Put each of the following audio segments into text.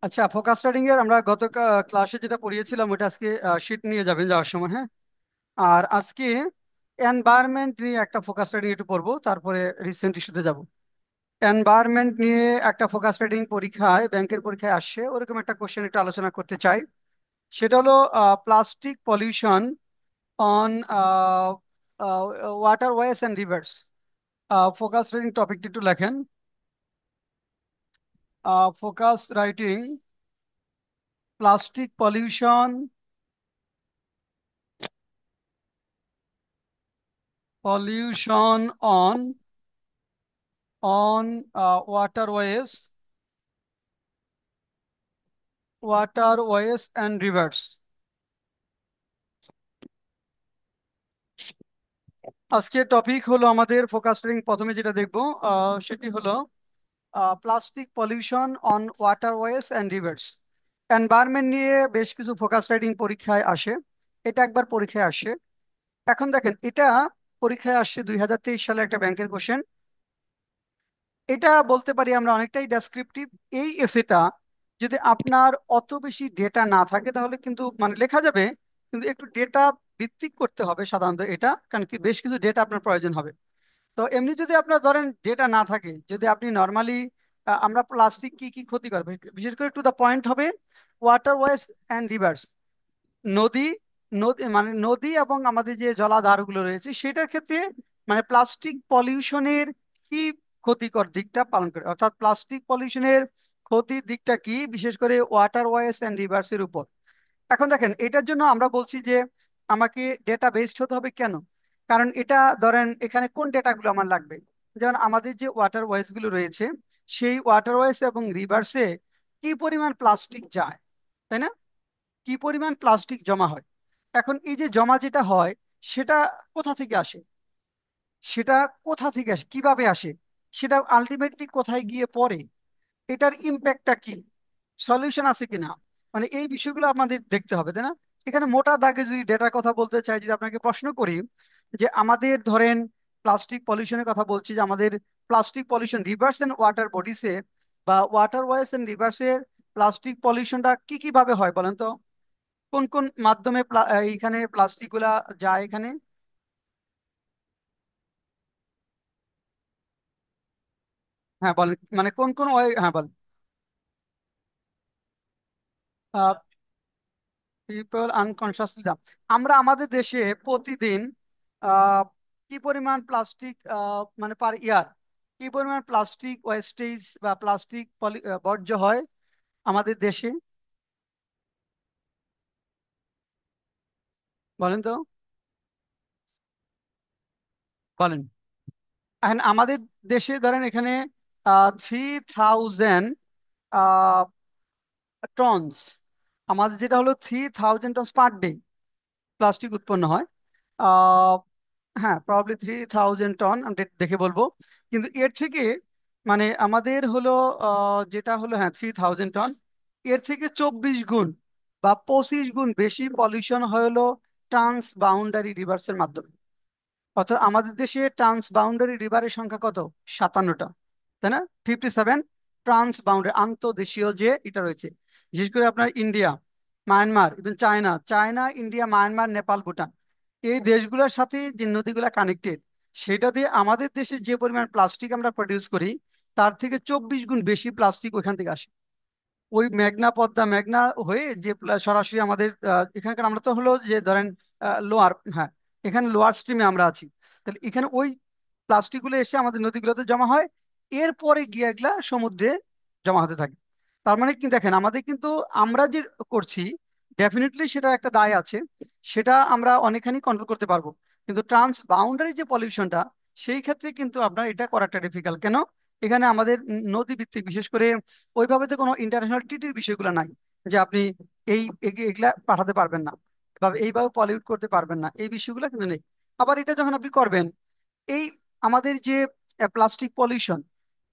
আচ্ছা, focus writing এর আমরা গত ক্লাসে যেটা পড়িয়েছিলাম ওটা আজকে শিট নিয়ে যাবেন যাওয়ার সময়, হ্যাঁ। আর আজকে এনভায়রনমেন্ট নিয়ে একটা ফোকাস রাইটিং একটু পড়বো, তারপরে রিসেন্ট ইস্যুতে যাব। এনভায়রনমেন্ট নিয়ে একটা ফোকাস রাইটিং পরীক্ষায়, ব্যাংকের পরীক্ষায় আসছে, ওরকম একটা কোশ্চেন একটু আলোচনা করতে চাই। সেটা হলো plastic pollution on waterways and rivers. Focus writing টপিকটি একটু লেখেন। Focus writing, plastic pollution on waterways and rivers। আজকের টপিক হলো, আমাদের ফোকাস রিং প্রথমে যেটা দেখবো সেটি হলো plastic pollution on waterways and rivers. Environment নিয়ে বেশ কিছু ফোকাস রাইটিং পরীক্ষায় আসে। এটা একবার পরীক্ষায় আসে। এখন দেখেন, এটা পরীক্ষায় আসছে 2023 সালে একটা ব্যাংকের কোশ্চেন। এটা বলতে পারি আমরা অনেকটাই ডেসক্রিপটিভ। এই এসেটা যদি আপনার অত বেশি ডেটা না থাকে তাহলে কিন্তু মানে লেখা যাবে, কিন্তু একটু ডেটা ভিত্তিক করতে হবে সাধারণত এটা, কারণ কি বেশ কিছু ডেটা আপনার প্রয়োজন হবে। তো এমনি যদি আপনার ধরেন ডেটা না থাকে, যদি আপনি নর্মালি আমরা প্লাস্টিক কি কি ক্ষতি করবে, বিশেষ করে টু দ্য পয়েন্ট হবে ওয়াটারওয়েজ অ্যান্ড রিভার্স। নদী, নদী মানে নদী এবং আমাদের যে জলাধারগুলো রয়েছে সেটার ক্ষেত্রে মানে প্লাস্টিক পলিউশনের কি ক্ষতিকর দিকটা পালন করে, অর্থাৎ প্লাস্টিক পলিউশনের ক্ষতির দিকটা কি, বিশেষ করে ওয়াটারওয়েজ অ্যান্ড রিভার্স এর উপর। এখন দেখেন, এটার জন্য আমরা বলছি যে আমাকে ডেটা বেসড হতে হবে। কেন? কারণ এটা ধরেন এখানে কোন ডেটাগুলো আমার লাগবে। যেমন আমাদের যে ওয়াটারওয়েজ গুলো রয়েছে, সেই ওয়াটারওয়েজ এবং রিভার্সে কি পরিমাণ প্লাস্টিক যায়, তাই না? কি পরিমাণ প্লাস্টিক জমা হয়। এখন এই যে জমা যেটা হয়, সেটা কোথা থেকে আসে, সেটা কোথা থেকে আসে, কিভাবে আসে, সেটা আলটিমেটলি কোথায় গিয়ে পড়ে, এটার ইম্প্যাক্টটা কি, সলিউশন আছে কিনা, মানে এই বিষয়গুলো আমাদের দেখতে হবে, তাই না? এখানে মোটা দাগে যদি ডেটার কথা বলতে চাই, যদি আপনাকে প্রশ্ন করি যে আমাদের ধরেন প্লাস্টিক পলিউশনের কথা বলছি, যে আমাদের plastic pollution rivers and water বডিসে বা ওয়াটার ওয়েস এন্ড রিভার্সের প্লাস্টিক পলিউশনটা কি কি ভাবে হয় বলেন তো? কোন কোন মাধ্যমে এইখানে প্লাস্টিক গুলা যায় এখানে? হ্যাঁ বলেন, মানে কোন কোন ওয়ে, হ্যাঁ বলেন। People unconsciously dump. আমরা আমাদের দেশে প্রতিদিন আহ, কি পরিমাণ প্লাস্টিক, মানে পার ইয়ার কি পরিমাণ প্লাস্টিক ওয়েস্টেজ বা প্লাস্টিক বর্জ্য হয় আমাদের দেশে, বলেন তো, বলেন। এখন আমাদের দেশে ধরেন এখানে 3000 টনস, আমাদের যেটা হলো 3000 টনস পার ডে প্লাস্টিক উৎপন্ন হয়। আহ, হ্যাঁ, প্রবাবলি 3000 টন, আমি দেখে বলবো। কিন্তু এর থেকে মানে আমাদের হলো যেটা হলো, হ্যাঁ 3000 টন, এর থেকে 24 গুণ বা 25 গুণ বেশি পলিউশন হলো ট্রান্স বাউন্ডারি রিভার্সের মাধ্যমে। অর্থাৎ আমাদের দেশে ট্রান্স বাউন্ডারি রিভারের সংখ্যা কত? 57টা, তাই না? 57 ট্রান্স বাউন্ডারি, আন্তঃদেশীয় যে এটা রয়েছে। বিশেষ করে আপনার India, Myanmar, even China, India, Myanmar, Nepal, Bhutan, এই দেশগুলোর সাথে যে নদীগুলা কানেক্টেড, সেটা দিয়ে আমাদের দেশে যে পরিমাণ প্লাস্টিক আমরা প্রডিউস করি, তার থেকে 24 গুণ বেশি প্লাস্টিক ওইখান থেকে আসে। ওই মেঘনা, পদ্মা, মেঘনা হয়ে যে সরাসরি আমাদের এখানকার, আমরা তো হলো যে ধরেন লোয়ার, হ্যাঁ, এখানে লোয়ার স্ট্রিমে আমরা আছি। তাহলে এখানে ওই প্লাস্টিক গুলো এসে আমাদের নদীগুলোতে জমা হয়, এরপরে গিয়ে এগুলা সমুদ্রে জমা হতে থাকে। তার মানে কি দেখেন, আমাদের কিন্তু আমরা যে করছি, ডেফিনেটলি সেটা একটা দায় আছে, সেটা আমরা অনেকখানি কন্ট্রোল করতে পারবো। কিন্তু ট্রান্স বাউন্ডারি যে পলিউশনটা, সেই ক্ষেত্রে কিন্তু আপনার এটা করাটা ডিফিকাল্ট। কেন? এখানে আমাদের নদী ভিত্তিক, বিশেষ করে ওইভাবে তো কোনো ইন্টারন্যাশনাল ট্রিটির বিষয়গুলো নাই, যে আপনি এগুলা পাঠাতে পারবেন না বা এইভাবে পলিউট করতে পারবেন না, এই বিষয়গুলো কিন্তু নেই। আবার এটা যখন আপনি করবেন, এই আমাদের যে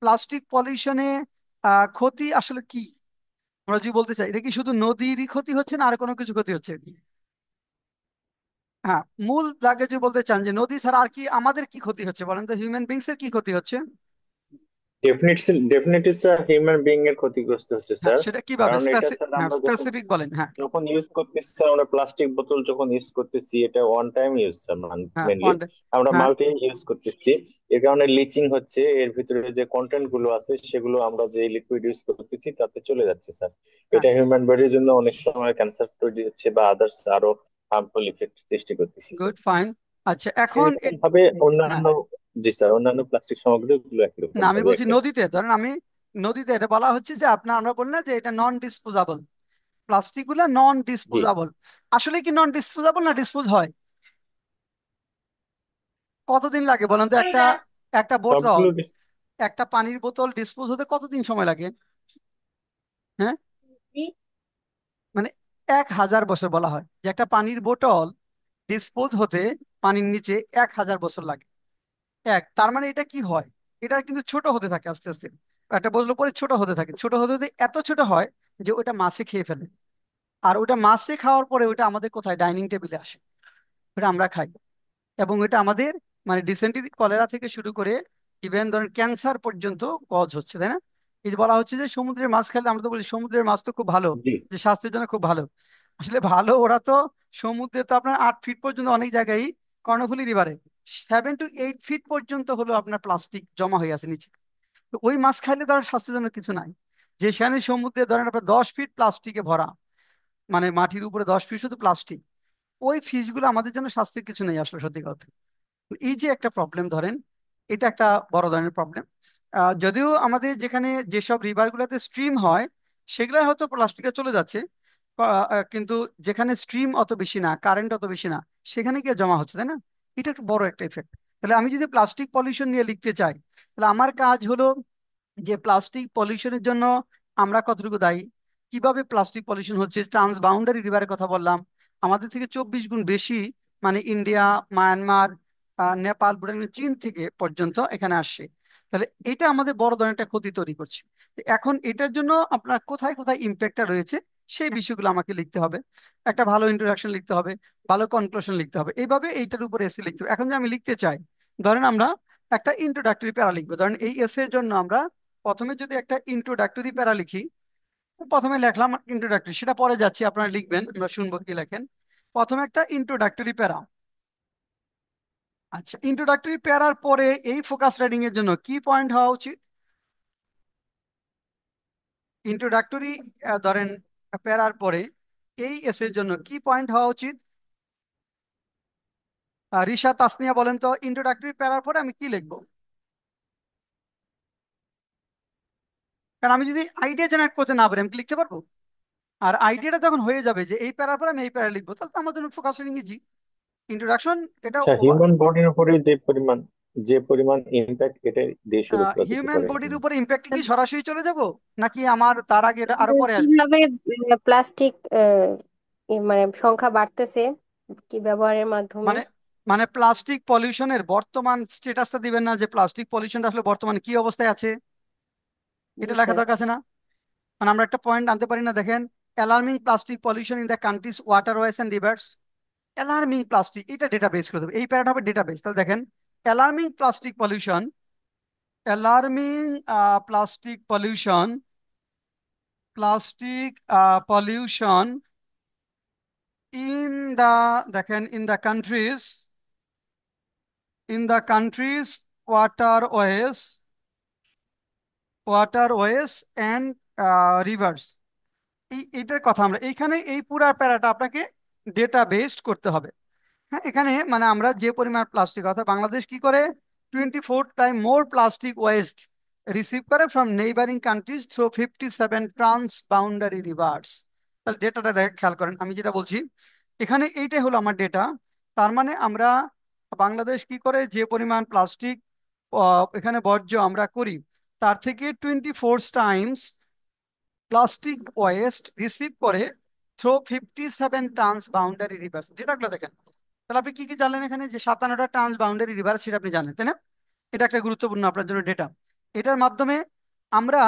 প্লাস্টিক পলিউশনে ক্ষতি আসলে কি, আমরা যদি বলতে চাই, এটা কি শুধু নদীরই ক্ষতি হচ্ছে না আর কোনো কিছু ক্ষতি হচ্ছে? হ্যাঁ, মূল দাগে যদি বলতে চান যে নদী ছাড়া আর কি আমাদের কি ক্ষতি হচ্ছে বলেন তো, হিউম্যান বিংস এর কি ক্ষতি হচ্ছে? Definitely definitely sir, human being এর ক্ষতিগ্রস্ত হচ্ছে হ্যাঁ স্যার। সেটা কিভাবে কারণ এটা স্যার হ্যাঁ আমরা যখন স্পেসিফিক বলেন, হ্যাঁ। যখন ইউজ করতেছি স্যার, আমরা প্লাস্টিক বোতল যখন ইউজ করতেছি, এটা ওয়ান টাইম ইউজ স্যার হ্যাঁ মেনলি। আমরা হ্যাঁ মাল্টি ইউজ করতেছি। এর কারণে লিচিং হচ্ছে, এর ভিতরে যে কন্টেন্ট গুলো আছে সেগুলো আমরা যে লিকুইড ইউজ করতেছি তাতে চলে যাচ্ছে স্যার। হ্যাঁ। এটা হিউম্যান বডির জন্য অনেক সময় ক্যান্সার তৈরি হচ্ছে বা আদার্স আরো হার্মফুল ইফেক্ট সৃষ্টি করতেছি স্যার। Good fine. আচ্ছা এখন এরকম ভাবে হ্যাঁ অন্যান্য, জি স্যার, অন্যান্য প্লাস্টিক সামগ্রীগুলো একই না রকম আমি ভাবে বলছি একটা। নদীতে, ধরেন আমি নদীতে এটা বলা হচ্ছে যে আপনার, আমরা বললাম যে এটা নন ডিসপোজাবল, প্লাস্টিক গুলা নন জি। ডিসপোজাবল। আসলে কি নন ডিসপোজাবল না ডিসপোজ হয়? কতদিন লাগে বলেন তো একটা, একটা বোতল, সবগুলো একটা পানির বোতল ডিসপোজ হতে কতদিন সময় লাগে? হ্যাঁ, মানে 1000 বছর বলা হয় যে একটা পানির বোতল ডিসপোজ হতে পানির নিচে 1000 বছর লাগে। তার মানে এটা কি হয়, এটা কিন্তু ছোট হতে থাকে আস্তে আস্তে, একটা বোতল পরে ছোট হতে থাকে, ছোট হতে হতে এত ছোট হয় যে ওটা মাছে খেয়ে ফেলে। আর ওটা মাছে খাওয়ার পরে ওটা আমাদের কোথায়, ডাইনিং টেবিলে আসে, ওটা আমরা খাই। এবং এটা আমাদের মানে ডিসেন্ট্রি কলেরা থেকে শুরু করে ইভেন ধরেন ক্যান্সার পর্যন্ত কজ হচ্ছে, তাই না? এই যে বলা হচ্ছে যে সমুদ্রের মাছ খেলে, আমরা তো বলি সমুদ্রের মাছ তো খুব ভালো, জি। যে স্বাস্থ্যের জন্য খুব ভালো। আসলে ভালো ওরা তো সমুদ্রে তো আপনার 8 ফিট পর্যন্ত অনেক জায়গায়, কর্ণফুলী রিভারে 7 to 8 ফিট পর্যন্ত হলো আপনার প্লাস্টিক জমা হয়ে আছে নিচে। তো ওই মাছ খাইলে তার স্বাস্থ্যের জন্য কিছু নাই। যেখানে সমুদ্রে ধরেন আপনার 10 ফিট প্লাস্টিকে ভরা, মানে মাটির উপরে 10 ফিট শুধু প্লাস্টিক, ওই ফিশগুলো আমাদের জন্য স্বাস্থ্যের কিছু নেই আসলে সত্যি কথা। এই যে একটা প্রবলেম ধরেন, এটা একটা বড় ধরনের প্রবলেম। যদিও আমাদের যেখানে যেসব রিভারগুলোতে স্ট্রিম হয় সেগুলো হয়তো প্লাস্টিকটা চলে যাচ্ছে, কিন্তু যেখানে স্ট্রিম অত বেশি না, কারেন্ট অত বেশি না, সেখানে গিয়ে জমা হচ্ছে, তাই না? এটা একটা বড় একটা ইফেক্ট। তাহলে আমি যদি প্লাস্টিক পলিউশন নিয়ে লিখতে চাই, তাহলে আমার কাজ হলো যে প্লাস্টিক পলিউশনের জন্য আমরা কতটুকু দায়ী, কিভাবে প্লাস্টিক পলিউশন হচ্ছে। ট্রান্স বাউন্ডারি রিভারের কথা বললাম, আমাদের থেকে 24 গুণ বেশি, মানে ইন্ডিয়া, মায়ানমার, নেপাল, ভুটান, চীন থেকে পর্যন্ত এখানে আসছে। তাহলে এটা আমাদের বড় ধরনের একটা ক্ষতি তৈরি করছে। তো এখন এটার জন্য আপনার কোথায় কোথায় ইম্প্যাক্টটা রয়েছে সেই বিষয়গুলো আমাকে লিখতে হবে, একটা ভালো ইন্ট্রোডাকশন লিখতে হবে, ভালো কনক্লুশন লিখতে হবে, এইভাবে এইটার উপরে এসে লিখতে হবে। এখন যে আমি লিখতে চাই, ধরেন আমরা একটা ইন্ট্রোডাক্টরি প্যারা লিখবো, ধরেন এই এর জন্য আমরা প্রথমে যদি একটা ইন্ট্রোডাক্টরি প্যারা লিখি, প্রথমে লিখলাম ইন্ট্রোডাক্টরি, সেটা পরে যাচ্ছি, আপনারা লিখবেন, আমরা শুনবো কি লেখেন। প্রথমে একটা ইন্ট্রোডাক্টরি প্যারা। আচ্ছা, ইন্ট্রোডাক্টরি প্যারার পরে এই ফোকাস রাইটিং এর জন্য কি পয়েন্ট হওয়া উচিত? ইন্ট্রোডাক্টরি ধরেন প্যারার পরে এই এর জন্য কি পয়েন্ট হওয়া উচিত? রিশা, তাসনিয়া বলেন তো, ইন্ট্রোডাক্টরি প্যারার পরে আমি কি লিখবো? কারণ আমি যদি আইডিয়া জেনারেট করতে না পারি আমি কি লিখতে পারবো? আর আইডিয়াটা যখন হয়ে যাবে যে এই প্যারার পরে আমি এই প্যারা লিখবো, তাহলে তো আমার জন্য ফোকাস রাইটিং ইজি। ইন্ট্রোডাকশন এটা আচ্ছা, হিউম্যান বডির উপরে যে পরিমাণ ইম্প্যাক্ট এটা দিয়ে শুরু করা যেতে হিউম্যান পারে। বডির উপর ইম্প্যাক্ট কি সরাসরি চলে যাব, নাকি আমার তার আগে এটা আরো পরে আসবে? কিভাবে প্লাস্টিক মানে সংখ্যা বাড়তেছে কি ব্যবহারের মাধ্যমে? মানে মানে প্লাস্টিক পলিউশনের বর্তমান স্টেটাসটা দিবেন না, যে প্লাস্টিক পলিউশনটা আসলে বর্তমানে কি অবস্থায় আছে, জি এটা লেখা স্যার। দরকার আছে না? মানে আমরা একটা পয়েন্ট আনতে পারি না, দেখেন, alarming plastic pollution in the countries waterways and rivers. Alarming plastic, এটা ডেটা বেস করে দেবে, এই প্যারাটা হবে ডেটা বেস। তাহলে দেখেন, alarming plastic pollution, alarming plastic pollution, plastic pollution in the, দেখেন, in the country's, in the countries waterways, waterways and rivers. এইটার কথা আমরা এইখানে এই পুরা প্যারাটা আপনাকে ডেটা বেসড করতে হবে। হ্যাঁ, এখানে মানে আমরা যে পরিমাণ প্লাস্টিক, অর্থাৎ বাংলাদেশ কি করে 24 time more plastic waste receive করে from neighbouring countries through 57 transboundary rivers. তাহলে ডেটাটা খেয়াল করেন, আমি যেটা বলছি এখানে এইটাই হলো আমার ডেটা। তার মানে আমরা, বাংলাদেশ কি করে যে পরিমাণ প্লাস্টিক এখানে বর্জ্য আমরা করি, তার থেকে 24 টাইমস প্লাস্টিক ওয়েস্ট রিসিভ করে থ্রো 57 ট্রান্স বাউন্ডারি রিভার্স। যেটাগুলো দেখেন, তাহলে আপনি কি কি জানলেন এখানে, যে 57টা ট্রান্স বাউন্ডারি রিভার্স সেটা আপনি জানেন, তাই না? এটা একটা গুরুত্বপূর্ণ আপনার জন্য ডেটা। এটার মাধ্যমে আমরা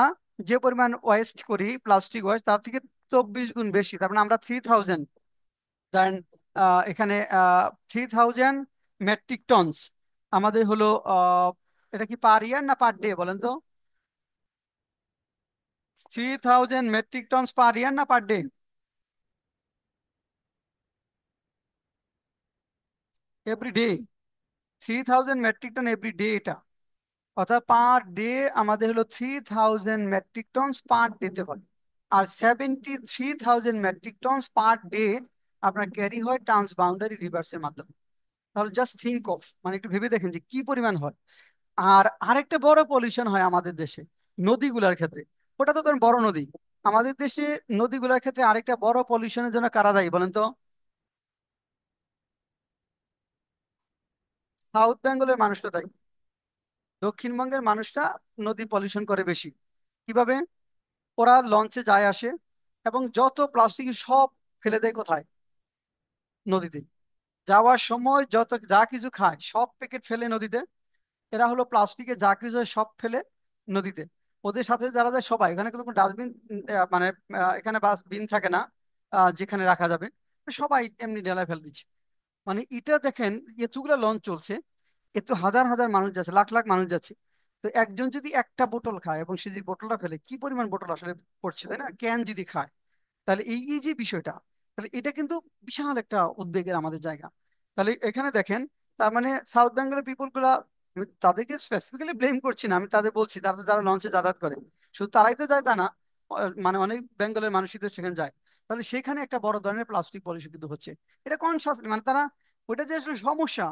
যে পরিমাণ ওয়েস্ট করি, প্লাস্টিক ওয়েস্ট, তার থেকে 24 গুণ বেশি, তার মানে আমরা 3000, ধরেন এখানে 3000 মেট্রিক টনস আমাদের হলো, এটা কি পার ইয়ার না পার ডে বলেন তো? 3,000 মেট্রিক টনস পার ইয়ার না per day? Every day. 3,000 metric ton every day, এটা অর্থাৎ পার ডে আমাদের হলো 3,000 মেট্রিক টনস পার ডেতে হয়। আর 73,000 মেট্রিক টনস পার ডে আপনার ক্যারি হয় ট্রান্স বাউন্ডারি রিভার্সের মাধ্যমে। তাহলে জাস্ট থিঙ্ক অফ, মানে একটু ভেবে দেখেন যে কি পরিমাণ হয়। আর আরেকটা বড় পলিউশন হয় আমাদের দেশে নদীগুলোর ক্ষেত্রে। ওটা তো ধরেন বড় নদী। আমাদের দেশে নদীগুলোর ক্ষেত্রে আরেকটা বড় পলিউশনের জন্য কারা দায়ী বলেন তো? সাউথ বেঙ্গলের মানুষটা দায়ী। দক্ষিণবঙ্গের মানুষরা নদী পলিউশন করে বেশি। কিভাবে? ওরা লঞ্চে যায় আসে এবং যত প্লাস্টিক সব ফেলে দেয় কোথায়? নদীতে। যাওয়ার সময় যত যা কিছু খায় সব প্যাকেট ফেলে নদীতে। এরা হলো প্লাস্টিকে যা কিছু হয় সব ফেলে নদীতে। ওদের সাথে যারা যায় সবাই, এখানে কিন্তু কোনো ডাস্টবিন মানে এখানে বাস বিন থাকে না যেখানে রাখা যাবে। সবাই এমনি ডেলায় ফেলে দিচ্ছে। মানে এটা দেখেন, এতগুলা লঞ্চ চলছে, এত হাজার হাজার মানুষ যাচ্ছে, লাখ লাখ মানুষ যাচ্ছে। তো একজন যদি একটা বোতল খায় এবং সে যদি বোতলটা ফেলে, কি পরিমাণ বোতল আসলে পড়ছে, তাই না? ক্যান যদি খায়, তাহলে এই এই যে বিষয়টা, তাহলে এটা কিন্তু বিশাল একটা উদ্বেগের আমাদের জায়গা। তাহলে এখানে দেখেন, তার মানে সাউথ বেঙ্গলের পিপল গুলা, আমি তাদেরকে স্পেসিফিক্যালি ব্লেম করছি না, আমি তাদের বলছি তারা তো যারা লঞ্চে যাতায়াত করে, শুধু তারাই তো যায় তা না, মানে অনেক বেঙ্গলের মানুষই তো সেখানে যায়। তাহলে সেখানে একটা বড় ধরনের প্লাস্টিক পলিউশন কিন্তু হচ্ছে। এটা কনসাস, মানে তারা ওইটা যে আসলে সমস্যা,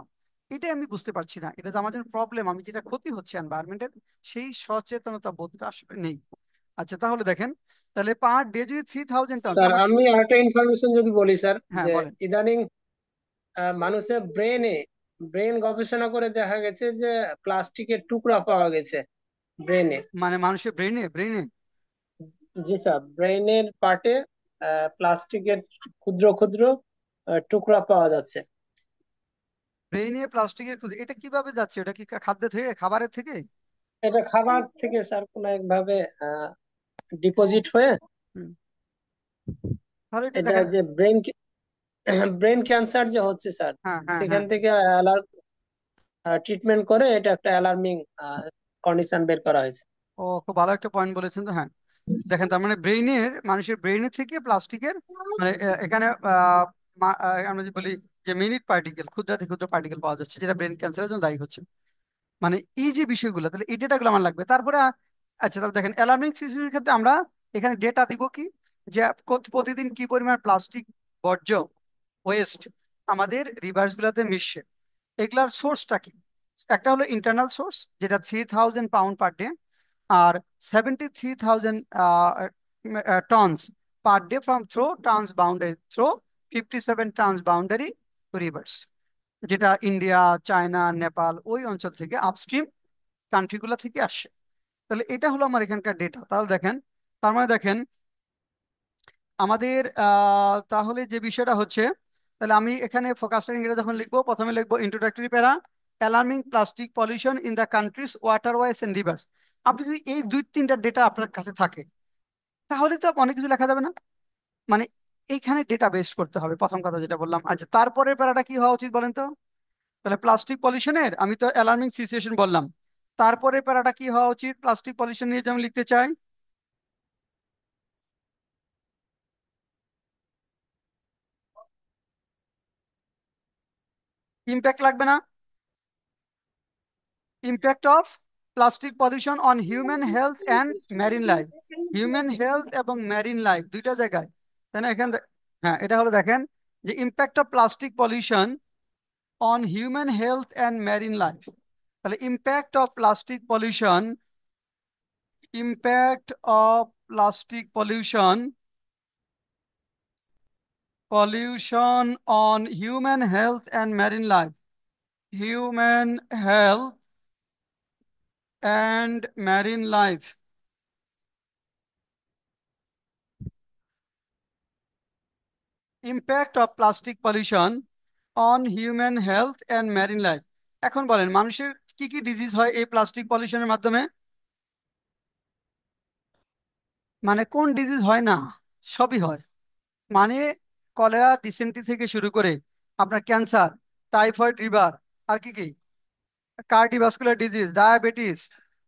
এটাই আমি বুঝতে পারছি না। এটা যে আমার জন্য প্রবলেম, আমি যেটা ক্ষতি হচ্ছে এনভায়রনমেন্টের, সেই সচেতনতা বোধটা আসলে নেই। আচ্ছা তাহলে দেখেন, তাহলে পার ডে যদি 3,000 টন স্যার, আমাদের। আমি আরেকটা ইনফরমেশন যদি বলি স্যার, হ্যাঁ যে বলেন। ইদানিং মানুষের ব্রেন গবেষণা করে দেখা গেছে যে প্লাস্টিকের টুকরা পাওয়া গেছে ব্রেনে। মানে মানুষের ব্রেনে ব্রেনে জি স্যার, ব্রেনের পার্টে প্লাস্টিকের ক্ষুদ্র ক্ষুদ্র টুকরা পাওয়া যাচ্ছে। ব্রেনে প্লাস্টিকের ক্ষতি, এটা কিভাবে যাচ্ছে? এটা কি খাদ্য থেকে, খাবারের থেকে? এটা খাবার থেকে স্যার কোনো একভাবে ডিপোজিট হয়ে হুম। তাহলে এটা এটা দেখেন। যে ব্রেন ক্যান্সার যে হচ্ছে স্যার, হ্যাঁ হ্যাঁ সেখান হ্যাঁ। থেকে ট্রিটমেন্ট করে এটা একটা অ্যালার্মিং কন্ডিশন বের করা হয়েছে। ও, খুব ভালো একটা পয়েন্ট বলেছেন তো। হ্যাঁ, দেখেন, তার মানে ব্রেইনের, মানুষের ব্রেইনের থেকে প্লাস্টিকের, মানে এখানে আমরা যে বলি যে মিনিট পার্টিকেল, ক্ষুদ্রাতি ক্ষুদ্র পার্টিকেল পাওয়া যাচ্ছে, যেটা ব্রেন ক্যান্সারের জন্য দায়ী হচ্ছে। মানে এই যে বিষয়গুলো, তাহলে এই ডেটাগুলো আমার লাগবে। তারপরে আচ্ছা তাহলে দেখেন, অ্যালার্মিং সিচুয়েশনের ক্ষেত্রে আমরা এখানে ডেটা দিব কি, যে প্রতিদিন কি পরিমাণ প্লাস্টিক বর্জ্য, ওয়েস্ট আমাদের রিভার্স গুলাতে মিশছে। এগুলার সোর্সটা কি? একটা হলো ইন্টারনাল সোর্স, যেটা 3,000 পাউন্ড পার ডে, আর 73,000 tons per day from through transboundary, through 57 transboundary rivers, যেটা ইন্ডিয়া, চায়না, নেপাল ওই অঞ্চল থেকে আপস্ট্রিম কান্ট্রিগুলো থেকে আসে। তাহলে এটা হলো আমার এখানকার ডেটা। তাহলে দেখেন, তার মানে দেখেন আমাদের তাহলে যে বিষয়টা হচ্ছে, তাহলে আমি এখানে ফোকাসটা ইংরেজি যখন লিখবো, প্রথমে লিখবো introductory para, alarming plastic pollution in the countries waterways and rivers. আপনি যদি এই দুই তিনটা ডেটা আপনার কাছে থাকে, তাহলে তো অনেক কিছু লেখা যাবে না? মানে এইখানে ডেটা বেস করতে হবে, প্রথম কথা যেটা বললাম। আচ্ছা, তারপরে প্যারাটা কি হওয়া উচিত বলেন তো? তাহলে প্লাস্টিক পলিউশনের আমি তো অ্যালার্মিং সিচুয়েশন বললাম, তারপরে প্যারাটা কি হওয়া উচিত প্লাস্টিক পলিউশন নিয়ে যে আমি লিখতে চাই? ইম্প্যাক্ট লাগবে না? Impact of plastic pollution on human health and marine life. Human health এবং ম্যারিন লাইফ দুইটা জায়গায়, তাই না? এখানে হ্যাঁ, এটা হলো দেখেন যে impact of plastic pollution on human health and marine life. তাহলে impact of plastic pollution, impact of plastic pollution on human health and marine life, human health and marine life. Impact of plastic pollution on human health and marine life. এখন বলেন, মানুষের কি কি disease হয় এই plastic পলিউশনের মাধ্যমে? মানে কোন ডিজিজ হয় না? সবই হয়। মানে কলেরা, ডিসেন্ট্রি থেকে শুরু করে আপনার ক্যান্সার, টাইফয়েড, লিভার, আর কি কি, cardiovascular disease, diabetes,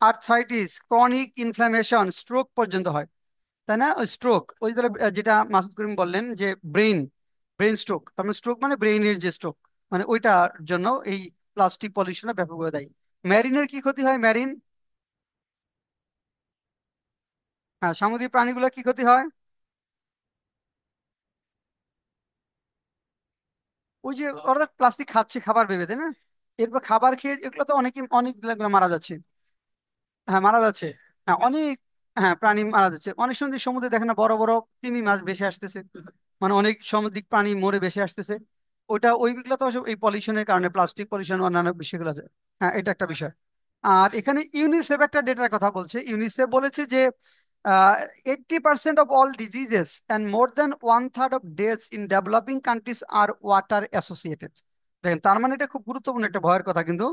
arthritis, chronic inflammation, stroke পর্যন্ত হয়। তাই না? স্ট্রোক, ওই তাহলে যেটা মাসুদ করিম বললেন যে ব্রেন, ব্রেন স্ট্রোক, তার মানে স্ট্রোক মানে ব্রেইনের যে স্ট্রোক, মানে ওইটার জন্য এই প্লাস্টিক পলিউশনটা ব্যাপকভাবে দায়ী। ম্যারিনের কি ক্ষতি হয়? ম্যারিন, হ্যাঁ, সামুদ্রিক প্রাণীগুলো কি ক্ষতি হয়? ওই যে ওরা প্লাস্টিক খাচ্ছে খাবার ভেবে, তাই না? এরপর খাবার খেয়ে এগুলো তো অনেকে অনেকগুলো মারা যাচ্ছে। হ্যাঁ, মারা যাচ্ছে। হ্যাঁ, অনেক, হ্যাঁ, প্রাণী মারা যাচ্ছে। অনেক সময় সমুদ্রে দেখে না বড় বড় তিমি মাছ ভেসে আসতেছে, মানে অনেক সামুদ্রিক প্রাণী মরে ভেসে আসতেছে। ওইটা ওইগুলো তো সব এই পলিউশনের কারণে, প্লাস্টিক পলিউশন, অন্যান্য বিষয়গুলো আছে। হ্যাঁ, এটা একটা বিষয়। আর এখানে ইউনিসেফ একটা ডেটার কথা বলছে। ইউনিসেফ বলেছে যে 80% of all diseases and more than 1/3 of deaths in developing countries আর ওয়াটার অ্যাসোসিয়েটেড। দেখেন, তার মানে এটা খুব গুরুত্বপূর্ণ একটা ভয়ের কথা কিন্তু,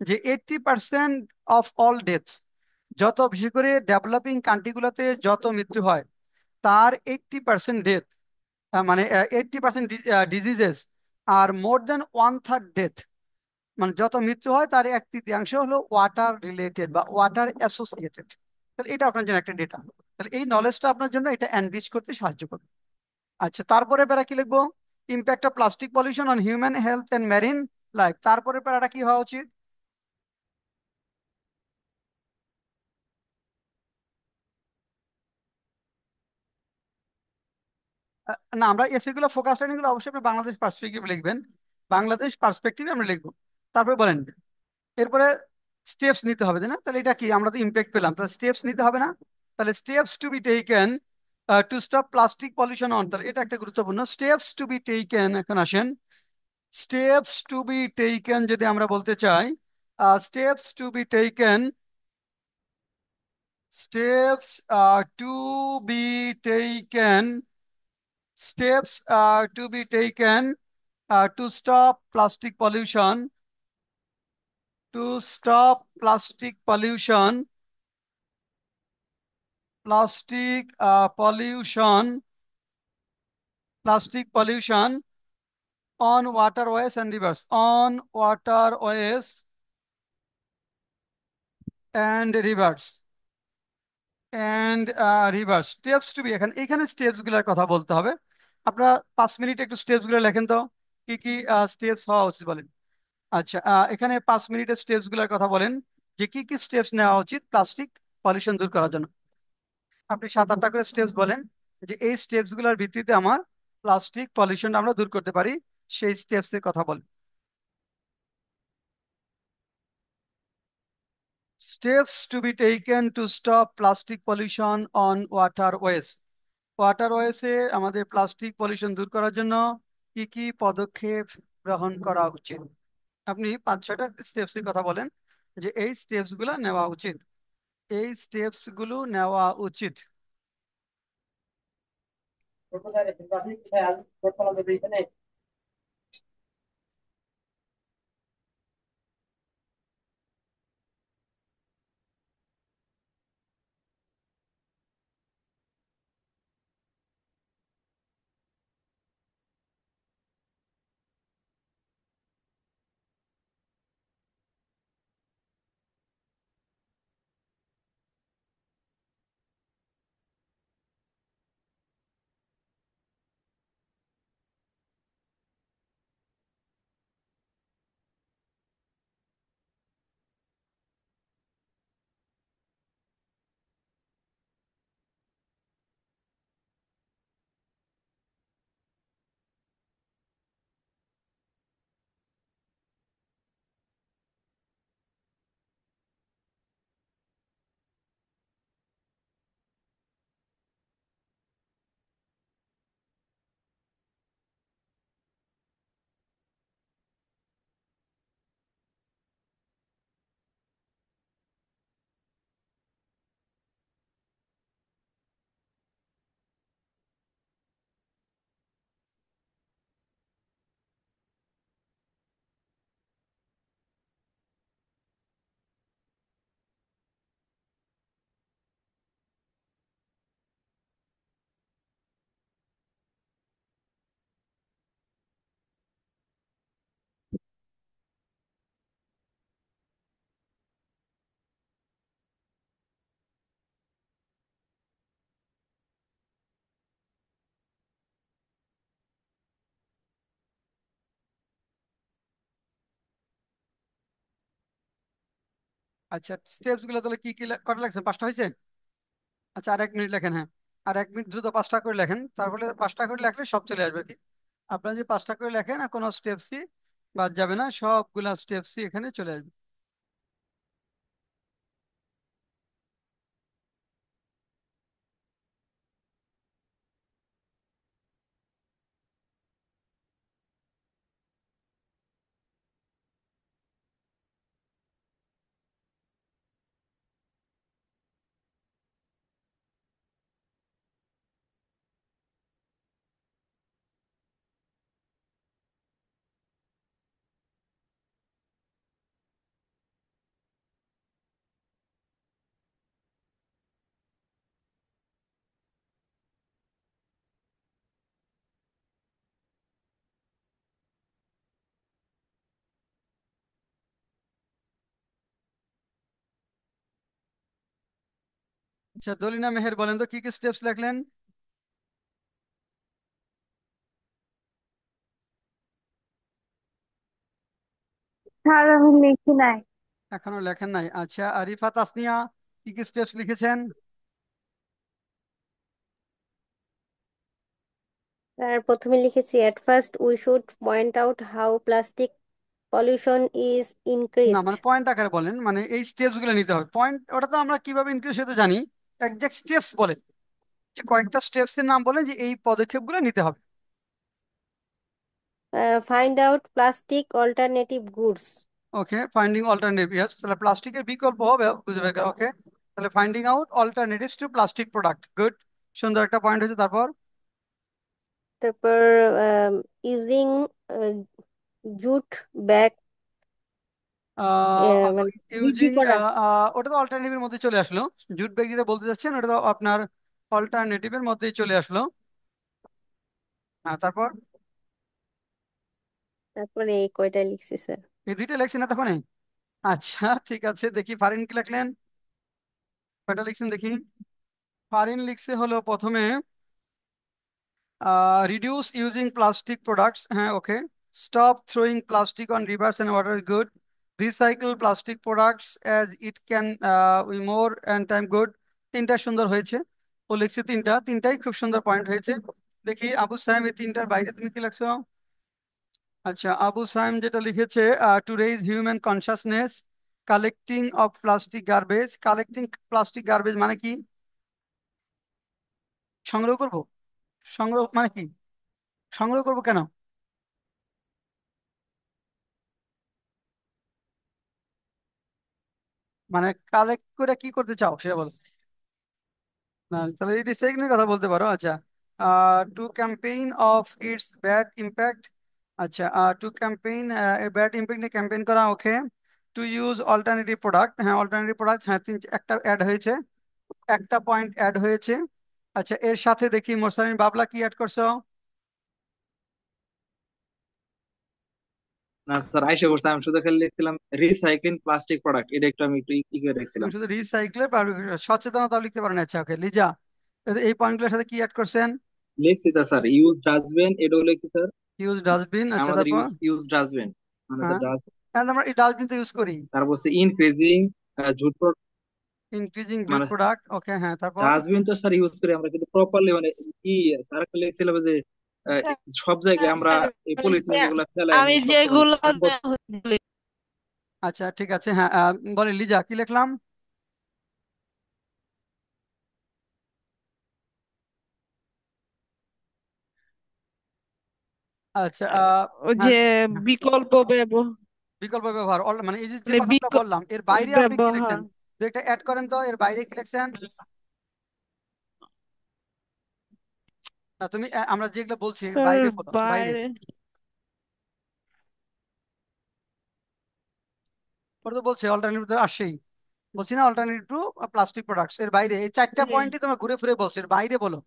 যে 80% অফ অল ডেথস, যত বিশেষ করে ডেভেলপিং কান্ট্রিগুলোতে যত মৃত্যু হয়, তার 80% ডেথ, মানে 80% ডিজিজেস আর মোর দেন 1/3 ডেথ, মানে যত মৃত্যু হয় তার 1/3 হলো ওয়াটার রিলেটেড বা ওয়াটার অ্যাসোসিয়েটেড। তাহলে এটা আপনার জন্য একটা ডেটা। তাহলে এই নলেজটা আপনার জন্য এটা এনরিচ করতে সাহায্য করবে। আচ্ছা, তারপরে প্যারা কি লিখবো? Impact of plastic pollution on human health and marine life. তারপরে প্যারাটা কি হওয়া উচিত? না, আমরা এসিগুলো ফোকাস লাইন গুলো অবশ্যই আপনি বাংলাদেশ পার্সপেক্টিভ লিখবেন, বাংলাদেশ পার্সপেক্টিভে আমরা লিখবো। তারপরে বলেন, এরপরে স্টেপস নিতে হবে, তাই না? তাহলে এটা কি, আমরা তো ইম্প্যাক্ট পেলাম, তাহলে স্টেপস নিতে হবে না? তাহলে steps to be taken to stop plastic pollution on, তাহলে এটা একটা গুরুত্বপূর্ণ। স্টেপস টু বি টেকেন, এখন আসেন, স্টেপস টু বি টেকেন যদি আমরা বলতে চাই, steps to be taken, steps to be taken, steps to be taken to stop plastic pollution, to stop plastic pollution, plastic pollution, plastic pollution on waterways and rivers, on waterways and rivers and rivers. Steps to be, এখানে এখানে steps গুলোর কথা বলতে হবে। আপনারা 5 minute একটু steps গুলো লেখেন তো, কি কি স্টেপস হওয়া উচিত বলেন। আচ্ছা, এখানে 5 মিনিটের স্টেপস গুলোর কথা বলেন, যে কি কি স্টেপস নেওয়া উচিত প্লাস্টিক পলিউশন দূর করার জন্য। আপনি 7-8টা করে স্টেপস বলেন, যে এই স্টেপস গুলোর ভিত্তিতে আমার প্লাস্টিক পলিউশন আমরা দূর করতে পারি, সেই স্টেপস এর কথা বলেন। Steps to be taken to stop plastic pollution on waterways. ওয়াটারওয়েজে আমাদের প্লাস্টিক পলিউশন দূর করার জন্য কি কি পদক্ষেপ গ্রহণ করা উচিত? আপনি 5-6টা স্টেপস এর কথা বলেন, যে এই স্টেপস গুলো নেওয়া উচিত, এই স্টেপস গুলো নেওয়া উচিত। আচ্ছা, স্টেপস গুলো তাহলে কি কি কটা লাগছে? 5টা হয়েছে? আচ্ছা, আর 1 মিনিট লেখেন, হ্যাঁ। আর 1 মিনিট দ্রুত 5টা করে লেখেন, তারপরে 5টা করে লেখলে সব চলে আসবে কি। আপনারা যদি 5টা করে লেখেন আর কোনো স্টেপসই বাদ যাবে না, সবগুলা স্টেপসই এখানে চলে আসবে। আচ্ছা, দলিনা মেহের বলেন তো কি কি স্টেপস লিখলেন? স্যার আমি লিখি নাই। এখনো লেখেন নাই? আচ্ছা, আরিফা তাসনিয়া কি কি স্টেপস লিখেছেন? আর প্রথমে লিখেছি, at first we should point out how plastic pollution is না, increased. মানে পয়েন্ট আকারে বলেন, মানে এই স্টেপস গুলো নিতে হবে। পয়েন্ট ওটা তো আমরা কিভাবে ইনক্রিজ সেটা জানি, একজ্যাক্ট স্টেপস বলেন, যে কয়েকটা স্টেপস এর নাম বলেন যে এই পদক্ষেপগুলো নিতে হবে। Find out plastic alternative goods. ওকে, ফাইন্ডিং অল্টারনেটিভ, ইয়েস, তাহলে প্লাস্টিকের বিকল্প হবে, বুঝবে। ওকে, তাহলে finding out alternatives to plastic product, good, সুন্দর একটা পয়েন্ট হয়েছে। তারপর তারপর ইউজিং জুট ব্যাগ, মানে বৃদ্ধি ইউজিং, করা। ওটা তো অল্টারনেটিভের মধ্যে চলে আসলো। জুট ব্যাগ যেটা বলতে চাচ্ছেন ওটা তো আপনার অল্টারনেটিভের মধ্যেই চলে আসলো। হ্যাঁ, তারপর তারপরে এই কয়টা লিখছি স্যার। এই দুইটা লেখছেন না তখন? আচ্ছা, ঠিক আছে, দেখি ফারিন কি লিখলেন, কয়টা লিখছেন দেখি। ফারিন লিখছে হলো প্রথমে রিডিউস ইউজিং প্লাস্টিক প্রোডাক্টস, হ্যাঁ okay. Stop throwing plastic on rivers and water, good. Recycle plastic products as it can we more and time, good. তিনটা সুন্দর হয়েছে, ও লিখছে তিনটা, তিনটাই খুব সুন্দর পয়েন্ট হয়েছে। দেখি আবু সাহেব এই তিনটার বাইরে তুমি কি লিখছো? আচ্ছা, আবু সাহেব যেটা লিখেছে, two raise human consciousness, collecting of plastic garbage. Collecting plastic garbage মানে কি? সংগ্রহ করব? সংগ্রহ মানে কি? সংগ্রহ করব কেন? মানে কালেক্ট করে কি করতে চাও সেটা বলো। না, তাহলে রিসাইক্লিং কথা বলতে পারো। আচ্ছা, to campaign of its bad impact. আচ্ছা, টু ক্যাম্পেইন ব্যাড ইম্প্যাক্ট নিয়ে ক্যাম্পেইন করা, okay. To use alternative product, হ্যাঁ অল্টারনেটিভ প্রোডাক্ট, হ্যাঁ একটা অ্যাড হয়েছে, একটা পয়েন্ট অ্যাড হয়েছে। আচ্ছা, এর সাথে দেখি মোরসালিন বাবলা কি অ্যাড করছো? না স্যার, আইসা করছে, আমি শুধু খালি লিখছিলাম রিসাইক্লিং প্লাস্টিক প্রোডাক্ট, এটা একটু আমি একটু ই করে তুমি দেখছিলাম। শুধু রিসাইকেলের সচেতনতাও লিখতে পারেন। আচ্ছা, ওকে, লিজা এই পয়েন্টগুলোর সাথে কি অ্যাড করছেন? লিখছি তো স্যার, ইউজ ডাস্টবিন, এটাও লিখছি স্যার। ইউজ ডাস্টবিন, আচ্ছা, আমাদের তারপর? ইউজ ইউজ ডাস্টবিন মানে তো হ্যাঁ, ডাস্ট। হ্যাঁ, আমরা এই ডাস্টবিন তো ইউজ করি। তারপর হচ্ছে ইনক্রিজিং জুট ইনক্রিজিং জুট মানে প্রোডাক্ট, ওকে, হ্যাঁ, তারপর? ডাস্টবিন তো স্যার ইউজ করি আমরা, কিন্তু প্রপারলি মানে কি স্যার একটা লিখছিল যে আহ, সব জায়গায় আমরা এই পলিথিন যেগুলো ফেলাই আমি সবসময় যেগুলো আচ্ছা, ঠিক আছে, হ্যাঁ, বলে লিজা কি লিখলাম? আচ্ছা, ওই হ্যাঁ, যে হ্যাঁ, বিকল্প ব্যবহার, বিকল্প ব্যবহার, মানে এই যে যে মানে কথাটা বললাম এর বাইরে আপনি কি ব্যবহার। লিখছেন? তো একটা অ্যাড করেন তো, এর বাইরে কি লিখছেন? না, তুমি আমরা যেগুলো বলছি এর স্যার বাইরে বলো, বাইরে। বাইরে ওটা তো বলছে অল্টারনেটিভ তো আসছেই, বলছি না, অল্টারনেটিভ টু প্লাস্টিক প্রোডাক্টস, এর বাইরে এই চারটা যে পয়েন্টই তোমার ঘুরে ফিরে বলছো, এর বাইরে বলো।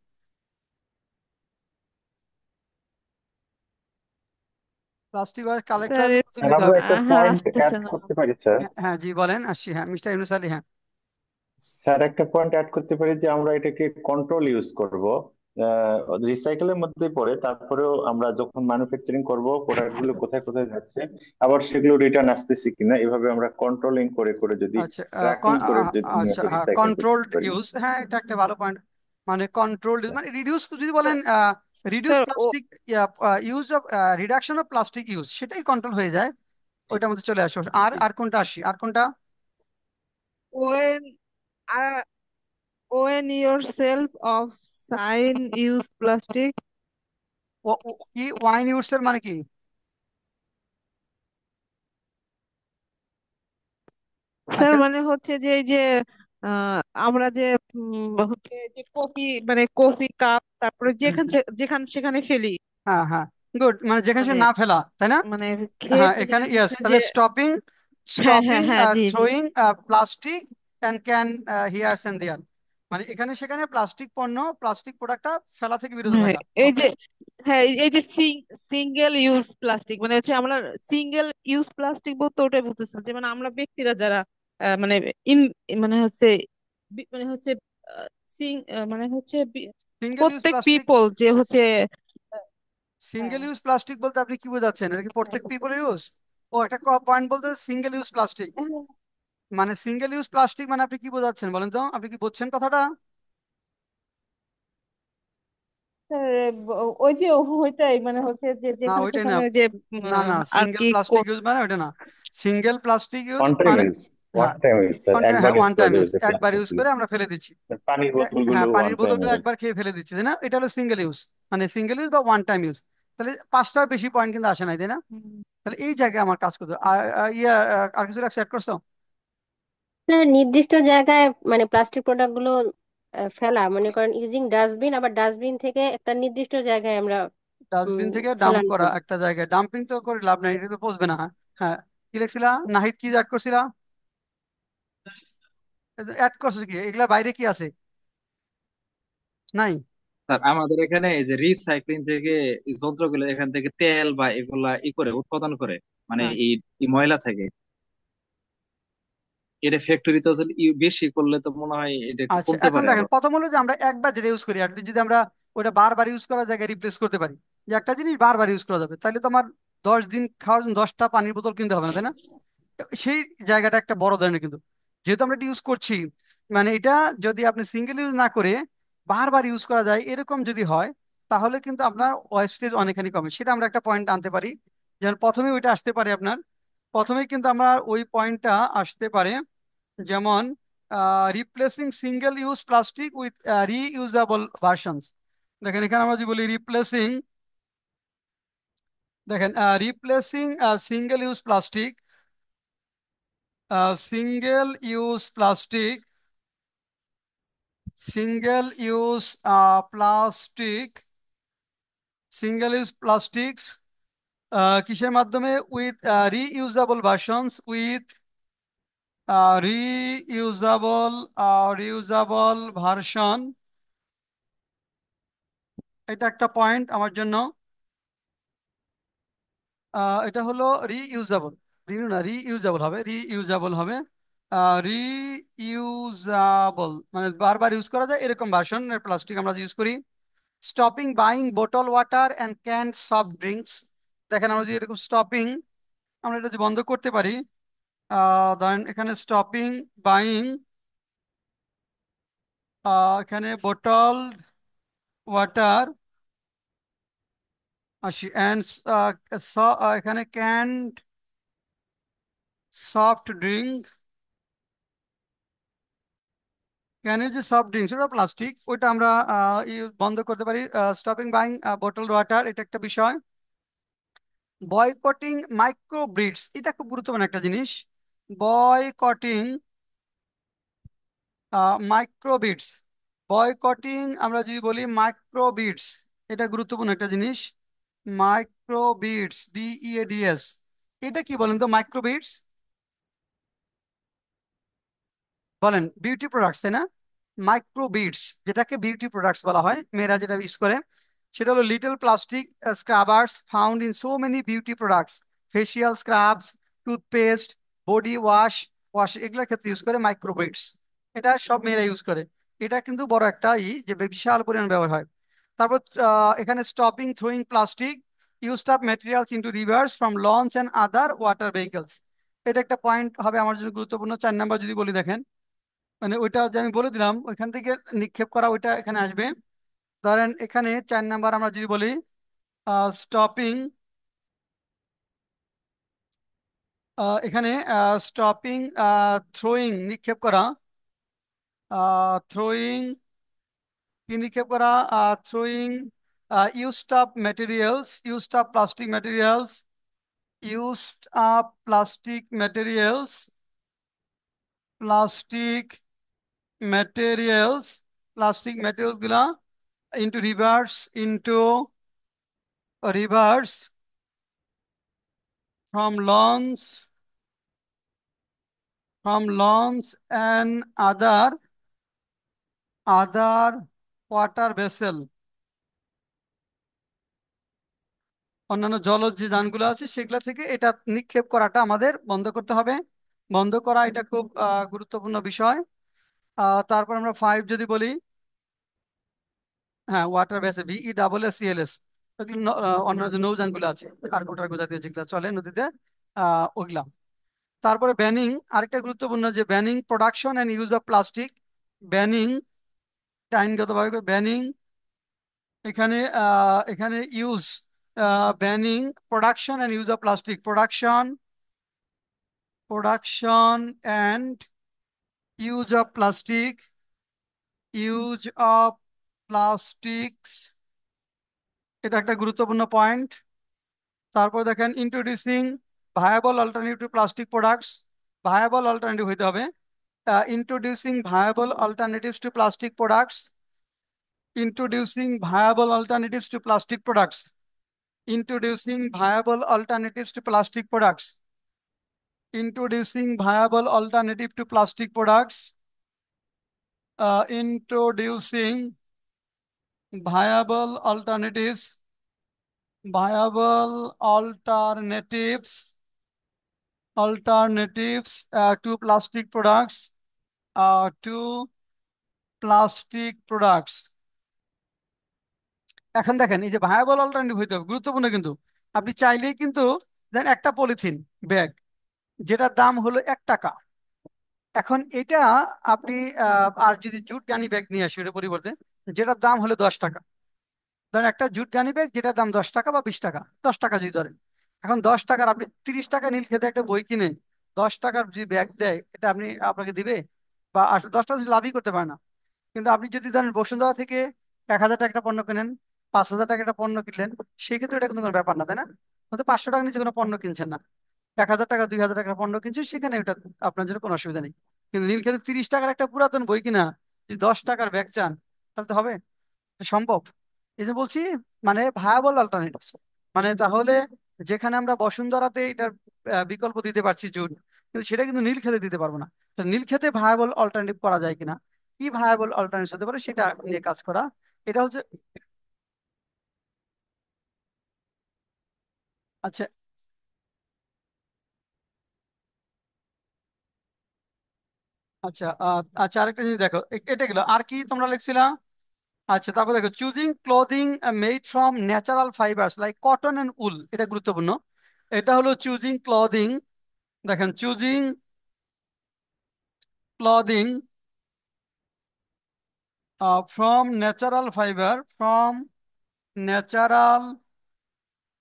প্লাস্টিক ওয়াজ স্যার কালেক্টর স্যার নিতে আমরা হবে। একটা হ্যাঁ পয়েন্ট অ্যাড আসতেছে না। করতে পারি স্যার। হ্যাঁ, হ্যাঁ, জি বলেন, আসছি, হ্যাঁ, মিস্টার ইউনুস আলী, হ্যাঁ। স্যার একটা পয়েন্ট অ্যাড করতে পারি যে আমরা এটাকে কন্ট্রোল ইউজ করব। রিসাইকেলের মধ্যে পড়ে। তারপরেও আমরা যখন ম্যানুফ্যাকচারিং করব, প্রোডাক্ট গুলো কোথায় কোথায় যাচ্ছে, আবার সেগুলো রিটার্ন আসতেছে কিনা, এভাবে আমরা কন্ট্রোলিং করে করে যদি আচ্ছা ট্র্যাকিং করে যদি আচ্ছা, নিয়মিত হ্যাঁ, রিসাইকেল করতে কন্ট্রোলড পারি। ইউজ, হ্যাঁ এটা একটা ভালো পয়েন্ট। মানে কন্ট্রোলড ইউজ আচ্ছা। মানে রিডিউস, যদি বলেন রিডিউস স্যার ও plastic use of, reduction of plastic use, সেটাই কন্ট্রোল হয়ে যায়, জি, ওইটার মধ্যে চলে আসে। আর জি। আর কোনটা আসি, আর কোনটা? when when yourself of sign use plastic, কি ওয়াইন ইউজ এর মানে কি? স্যার আচ্ছা, মানে হচ্ছে যে এই যে আমরা যে হচ্ছে যে কফি মানে কফি কাপ তারপরে হুম, যেখানে হুম, যেখানে সেখানে ফেলি, হ্যাঁ হ্যাঁ, গুড, মানে যেখানে সে মানে না ফেলা, তাই না? মানে খেয়ে হ্যাঁ, ফেলে এখানে ইয়েস, হচ্ছে যে তাহলে স্টপিং, হ্যাঁ হ্যাঁ স্টপিং হ্যাঁ জি জি throwing plastic and can here's and there, মানে এখানে সেখানে প্লাস্টিক পণ্য, প্লাস্টিক প্রোডাক্টটা ফেলা থেকে বিরত হ্যাঁ থাকা। এই ওকে। যে হ্যাঁ এই যে সিঙ্গেল ইউজ প্লাস্টিক মানে হচ্ছে আমরা সিঙ্গেল ইউজ প্লাস্টিক বলতে ওটাই বলতেছি যে মানে আমরা ব্যক্তিরা যারা মানে ইন মানে হচ্ছে মানে হচ্ছে মানে হচ্ছে সিঙ্গেল ইউজ প্রত্যেক প্লাস্টিক, পিপল যে হচ্ছে সিঙ্গেল হ্যাঁ ইউজ প্লাস্টিক বলতে আপনি কি বোঝাচ্ছেন? এটা কি প্রত্যেক পিপলের ইউজ? ও, একটা পয়েন্ট বলতে সিঙ্গেল ইউজ প্লাস্টিক, হ্যাঁ, মানে সিঙ্গেল ইউজ প্লাস্টিক মানে আপনি কি বোঝাচ্ছেন বলেন তো, আপনি কি বুঝছেন কথাটা? ওই যে ওইটাই মানে হচ্ছে যে না, যেখানে ওইটাই না। সেখানে যে না না, আর সিঙ্গেল কি প্লাস্টিক ইউজ মানে ওইটা না। Single plastic use one time মানে, ইউজ, ওয়ান হ্যাঁ, টাইম ইউজ স্যার, একবার হ্যাঁ, ইউজ ওয়ান করা টাইম যাবে ইউজ, যে একবার প্লাস্টিক ইউজ গুলো। করে আমরা ফেলে দিচ্ছি। পানির বোতল গুলো হ্যাঁ, ওয়ান পানির টাইম বোতলটা ইউজ। একবার খেয়ে ফেলে দিচ্ছি, তাই না? এটা হলো সিঙ্গেল ইউজ, মানে সিঙ্গেল ইউজ বা ওয়ান টাইম ইউজ। তাহলে পাঁচটার বেশি পয়েন্ট কিন্তু আসে নাই, তাই না? হুম। তাহলে এই জায়গায় আমার কাজ করতে হবে। আর আর কিছু অ্যাড করছো? স্যার নির্দিষ্ট জায়গায় মানে প্লাস্টিক প্রোডাক্ট গুলো ফেলা, মনে করেন ইউজিং ডাস্টবিন, আবার ডাস্টবিন থেকে একটা নির্দিষ্ট জায়গায় আমরা ডাস্টবিন থেকে ডাম্প ফেলানো করা হবে। একটা জায়গায়, ডাম্পিং তো করে লাভ নাই, এটা তো পচবে না। হ্যাঁ হ্যাঁ, কি লিখছিলা নাহিদ, কি অ্যাড করছিলা? অ্যাড করছো কি, এগুলা বাইরে কি আছে? নাই? স্যার আমাদের এখানে এই যে রিসাইক্লিং থেকে এই যন্ত্রগুলো এখান থেকে তেল বা এগুলা করে উৎপাদন করে, মানে হ্যাঁ, এই এই ময়লা থেকে। এটা ফ্যাক্টরিতে বেশি করলে তো মনে হয় এটা একটু আচ্ছা, কমতে এখন পারে দেখেন, আরো। প্রথম হলো যে আমরা একবার যেটা ইউজ করি, আর যদি আমরা ওটা বারবার ইউজ করার জায়গায় রিপ্লেস করতে পারি, যে একটা জিনিস বারবার ইউজ করা যাবে, তাহলে তো আমার 10 দিন খাওয়ার জন্য 10টা পানির বোতল কিনতে হবে না, তাই না? সেই জায়গাটা একটা বড় ধরনের, কিন্তু যেহেতু আমরা এটা ইউজ করছি, মানে এটা যদি আপনি সিঙ্গেল ইউজ না করে বারবার ইউজ করা যায় এরকম যদি হয়, তাহলে কিন্তু আপনার ওয়েস্টেজ অনেকখানি কমে। সেটা আমরা একটা পয়েন্ট আনতে পারি, যেমন প্রথমে ওইটা আসতে পারে আপনার, প্রথমে কিন্তু আমরা ওই পয়েন্টটা আসতে পারে, যেমন replacing single use plastic with reusable versions. দেখেন এখানে আমরা যদি বলি রিপ্লেসিং, দেখেন replacing single use plastic, single use plastic, single use plastic, single use plastics কিসের মাধ্যমে? With reusable versions, with reusable reusable version. এটা একটা পয়েন্ট আমার জন্য। এটা হলো রিইউজেবল, রিনিউ না, রিইউজেবল হবে, রিইউজেবল হবে, রিইউজেবল মানে বারবার ইউজ করা যায় এরকম ভার্সনের প্লাস্টিক আমরা ইউজ করি। Stopping buying bottle water and ক্যান্ড soft drinks. দেখেন আমরা যদি এরকম স্টপিং, আমরা এটা যদি বন্ধ করতে পারি, ধরেন এখানে স্টপিং বাইং, এখানে বোটল ওয়াটার আসি, অ্যান্ড এখানে ক্যান্ড সফট ড্রিঙ্ক, ক্যানের যে সফট ড্রিঙ্কস ওটা প্লাস্টিক, ওইটা আমরা বন্ধ করতে পারি। স্টপিং বাইং বোটল ওয়াটার, এটা একটা বিষয়। বয়কটিং মাইক্রো ব্রিডস, এটা খুব গুরুত্বপূর্ণ একটা জিনিস। বয়কটিং মাইক্রোবিটস, বয়কটিং আমরা যদি বলি মাইক্রোবিটস, এটা গুরুত্বপূর্ণ একটা জিনিস। মাইক্রোবিটস, বিইএডিএস, এটা কি বলেন তো মাইক্রোবিটস? বলেন, বিউটি প্রোডাক্টস, তাই না? মাইক্রোবিটস, যেটাকে বিউটি প্রোডাক্টস বলা হয়, মেয়েরা যেটা ইউজ করে, সেটা হলো little plastic scrubbers found in so many beauty products, facial scrubs, toothpaste, body wash, এগুলোর ক্ষেত্রে ইউজ করে মাইক্রোবিটস। এটা সব মেয়েরা ইউজ করে। এটা কিন্তু বড় একটা যে বিশাল পরিমাণ ব্যবহার হয়। তারপর এখানে stopping throwing plastic used up materials into rivers from launch and other water vehicles. এটা একটা পয়েন্ট হবে আমার জন্য গুরুত্বপূর্ণ। 4 নাম্বার যদি বলি, দেখেন মানে ওইটা যে আমি বলে দিলাম ওইখান থেকে নিক্ষেপ করা, ওইটা এখানে আসবে। ধরেন এখানে 4 নাম্বার আমরা যদি বলি স্টপিং, এখানে স্টপিং থ্রোয়িং নিক্ষেপ করা, থ্রোয়িং কি নিক্ষেপ করা, throwing used up materials, used up plastic materials, used up plastic materials, plastic materials, plastic materials গুলা into rivers, into rivers from lawns, from lawns and other water vessel, অন্যান্য জলজ যে যানগুলো আছে সেগুলা থেকে এটা নিক্ষেপ করাটা আমাদের বন্ধ করতে হবে। বন্ধ করা এটা খুব গুরুত্বপূর্ণ বিষয়। তারপর আমরা 5 যদি বলি, হ্যাঁ ওয়াটার ভেসেল, VESSELS, ওগুলো অন্যান্য যে নৌযানগুলো আছে কার্গো টার্গো জাতীয় যেগুলো চলে নদীতে, ওগুলা। তারপরে ব্যানিং, আরেকটা গুরুত্বপূর্ণ যে banning production and use of plastic, banning আইনগতভাবে ব্যানিং, এখানে এখানে use, banning production and use of plastic, production and use of plastic, use of plastics, এটা একটা গুরুত্বপূর্ণ পয়েন্ট। তারপর দেখেন introducing viable alternative plastic products, viable alternative হইতে হবে, introducing viable alternatives to plastic products, introducing viable alternatives to plastic products, introducing viable alternatives to plastic products, introducing viable alternative to plastic products, introducing viable alternatives, viable alternatives to plastic products, to plastic products। এখন দেখেন এই যে viable alternative হইতে হবে, গুরুত্বপূর্ণ কিন্তু। আপনি চাইলেই কিন্তু দেন একটা পলিথিন ব্যাগ যেটার দাম হলো 1 টাকা, এখন এটা আপনি আর যদি জুট গানি ব্যাগ নিয়ে আসি ওটার পরিবর্তে যেটার দাম হলো 10 টাকা, ধরেন একটা জুট গানি ব্যাগ যেটার দাম 10 টাকা বা 20 টাকা, 10 টাকা যদি ধরেন, এখন 10 টাকার আপনি 30 টাকা নীল খেতে একটা বই কিনে 10 টাকার যদি ব্যাগ দেয় এটা আপনি আপনাকে দিবে? বা 10 টাকা যদি লাভই করতে পারে না। কিন্তু আপনি যদি ধরেন বসুন্ধরা থেকে 1,000 টাকা একটা পণ্য কেনেন, 5,000 টাকা একটা পণ্য কিনলেন, সেক্ষেত্রে এটা কিন্তু কোনো ব্যাপার না, তাই না? হয়তো 500 টাকা নিচে কোনো পণ্য কিনছেন না, 1,000 টাকা 2,000 টাকার পণ্য কিনছেন, সেখানে ওটা আপনার জন্য কোনো অসুবিধা নেই। কিন্তু নীলক্ষেতে 30 টাকার একটা পুরাতন বই কিনা যদি 10 টাকার ব্যাগ চান, তাহলে তো হবে? এটা সম্ভব। এই যে বলছি মানে ভায়াবল অল্টারনেটিভস, মানে তাহলে যেখানে আমরা বসুন্ধরাতে এটার বিকল্প দিতে পারছি জুট, কিন্তু সেটা কিন্তু নীলক্ষেতে দিতে পারবো না। তো নীলক্ষেতে ভায়াবল অল্টারনেটিভ করা যায় কিনা, কি ভায়াবল অল্টারনেটিভ হতে পারে সেটা নিয়ে কাজ করা। এটা হচ্ছে, আচ্ছা আচ্ছা আচ্ছা আরেকটা জিনিস দেখো, এটা গেলো, আর কি তোমরা লিখছিলা? আচ্ছা তারপর দেখো choosing clothing made from natural fibres like cotton and wool, এটা গুরুত্বপূর্ণ। এটা হলো চুজিং ক্লদিং, দেখেন choosing clothing from natural fibre, from natural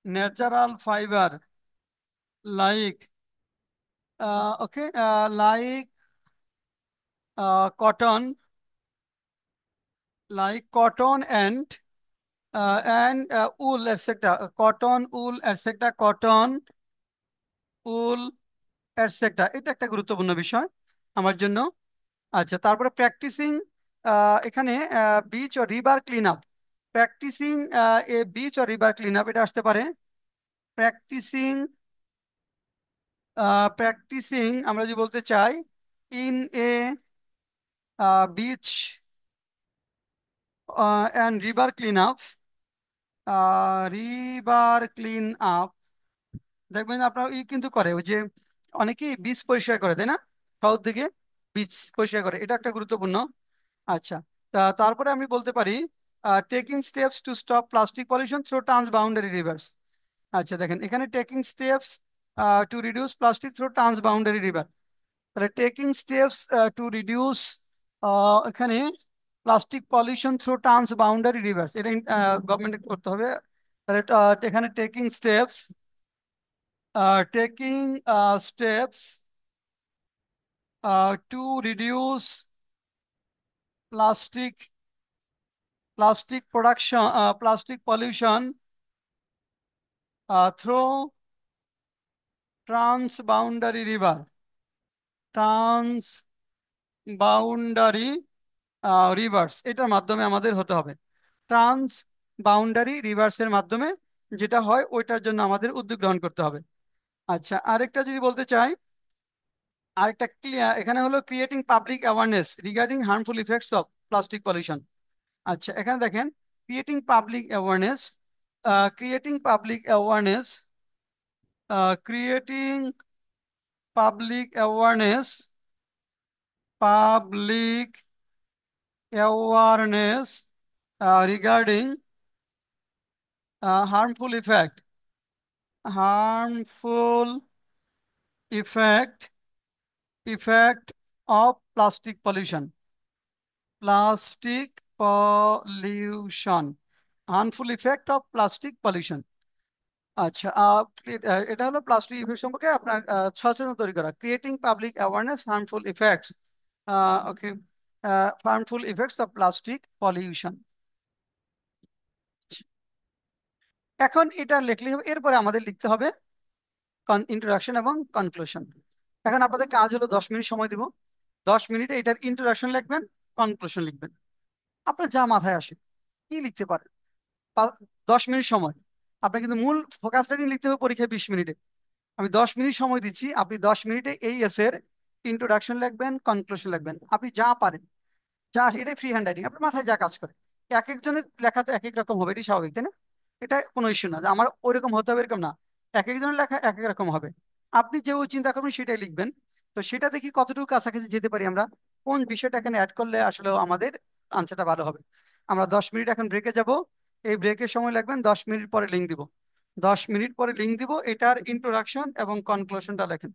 natural fibre like okay like cotton, like cotton and wool etc, cotton wool etc, cotton wool etc, এটা একটা গুরুত্বপূর্ণ বিষয় আমার জন্য। আচ্ছা তারপরে প্র্যাকটিসিং, এখানে বিচ ও রিভার ক্লিন আপ, প্র্যাকটিসিং এ বিচ ও river clean up, এটা আসতে পারে। প্র্যাকটিসিং, প্র্যাকটিসিং আমরা যদি বলতে চাই in a beach and river clean up, river clean up, দেখবেন আপনার কিন্তু করে ওই যে অনেকেই বীজ পরিষ্কার করে, তাই না? সাউথ দিকে বীজ পরিষ্কার করে, এটা একটা গুরুত্বপূর্ণ। আচ্ছা তারপরে আমি বলতে পারি taking steps to stop plastic pollution through transboundary rivers. আচ্ছা দেখেন এখানে taking steps to reduce plastic through transboundary river, তাহলে টেকিং স্টেপস টু রিডিউস এখানে plastic pollution through transboundary rivers, এটা গভর্নমেন্ট করতে হবে। তাহলে এখানে taking steps to reduce plastic production plastic pollution through transboundary river, transboundary rivers, এটার মাধ্যমে আমাদের হতে হবে। ট্রান্স বাউন্ডারি রিভার্সের মাধ্যমে যেটা হয় ওইটার জন্য আমাদের উদ্যোগ গ্রহণ করতে হবে। আচ্ছা আরেকটা যদি বলতে চাই, আরেকটা ক্লিয়ার এখানে হলো creating public awareness regarding harmful effects of plastic pollution. আচ্ছা এখানে দেখেন creating public awareness, creating public awareness, creating public awareness, public awareness regarding harmful effect, harmful effect of plastic pollution, plastic pollution, harmful effect of plastic pollution। আচ্ছা এটা হলো plastic effect সম্পর্কে আপনার সচেতনতা তৈরি করা, creating public awareness harmful effects, okay, harmful effects of plastic pollution. এখন এটা লিখলে হবে, এরপরে আমাদের লিখতে হবে ইন্ট্রোডাকশন এবং কনক্লুশন। এখন আপনাদের কাজ হলো 10 মিনিট সময় দিব, 10 মিনিটে এটার ইন্ট্রোডাকশন লিখবেন, কনক্লুশন লিখবেন, আপনার যা মাথায় আসে কি লিখতে পারেন। 10 মিনিট সময়, আপনার কিন্তু মূল ফোকাস রাইটিং লিখতে হবে পরীক্ষায় 20 মিনিটে। আমি 10 মিনিট সময় দিচ্ছি, আপনি 10 মিনিটে এই এসের ইন্ট্রোডাকশন লিখবেন, কনক্লুশন লিখবেন, আপনি যা পারেন, যা এটাই ফ্রি হ্যান্ড রাইটিং, আপনার মাথায় যা কাজ করে। এক একজনের লেখা তো এক এক রকম হবে, এটি স্বাভাবিক তাই না? এটা কোনো ইস্যু না যে আমার ওইরকম হতে হবে এরকম না, এক একজনের লেখা এক এক রকম হবে। আপনি যে চিন্তা করবেন সেটাই লিখবেন। তো সেটা দেখি কতটুকু কাছাকাছি যেতে পারি আমরা, কোন বিষয়টা এখানে অ্যাড করলে আসলে আমাদের আনসারটা ভালো হবে। আমরা 10 মিনিট এখন ব্রেকে যাব, এই ব্রেকের সময় লাগবেন, 10 মিনিট পরে লিঙ্ক দিব, 10 মিনিট পরে লিঙ্ক দিব, এটার ইন্ট্রোডাকশন এবং কনক্লুশনটা লেখেন।